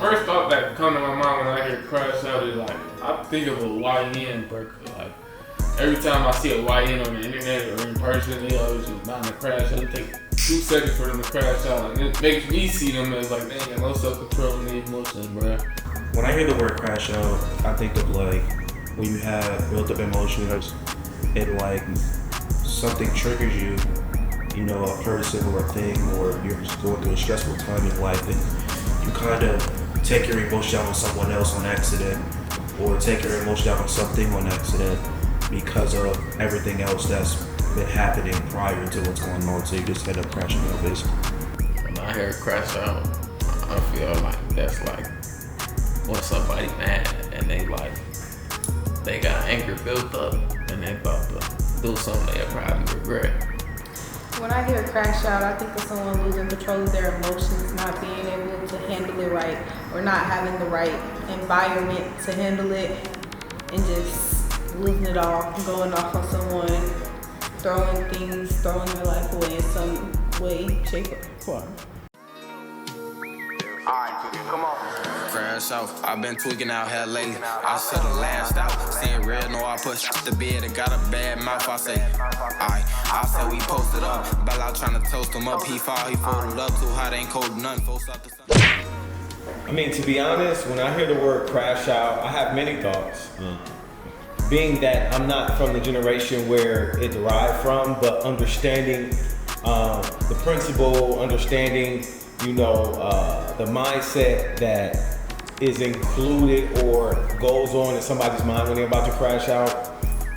first thought that come to my mind when I hear crash out is like, I think of a YN burger. Like, every time I see a YN on the internet or in person, they always just bound to crash out. It takes 2 seconds for them to crash out. And it makes me see them as like, they ain't got no self-control in their emotions, bro. When I hear the word crash out, I think of like when you have built up emotions and like something triggers you, you know, a person or a thing, or you're just going through a stressful time in life and you kind of take your emotion out on someone else on accident, or take your emotion out on something on accident because of everything else that's been happening prior to what's going on, so you just end up crashing out basically. When I hear crash out, I feel like that's like when somebody mad and they got anger built up and they about to do something they'll probably regret. When I hear crash out, I think of someone losing control of their emotions, not being able to handle it right, or not having the right environment to handle it, and just losing it all, going off on someone, throwing their life away in some way, shape, or form. Alright, come on. Crash out, I've been tweaking out here lately. I should've lashed out, seeing red, no, I pushed the bed and got a bad mouth. I say, alright, I said we posted up. Bell out trying to toast him up, he folded up too hot, ain't cold nothing, folks out the sun. I mean, to be honest, when I hear the word crash out, I have many thoughts. Being that I'm not from the generation where it derived from, but understanding the principle, understanding, you know, the mindset that is included or goes on in somebody's mind when they're about to crash out.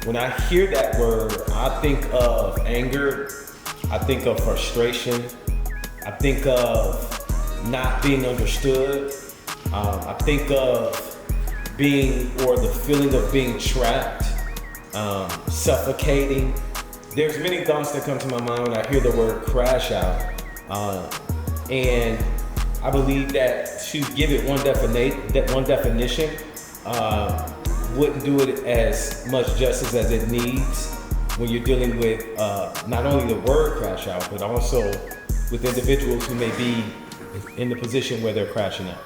When I hear that word, I think of anger, I think of frustration, I think of not being understood, I think of being, or the feeling of being trapped, suffocating. There's many thoughts that come to my mind when I hear the word crash out. And I believe that to give it one definition wouldn't do it as much justice as it needs when you're dealing with not only the word crash out, but also with individuals who may be in the position where they're crashing out.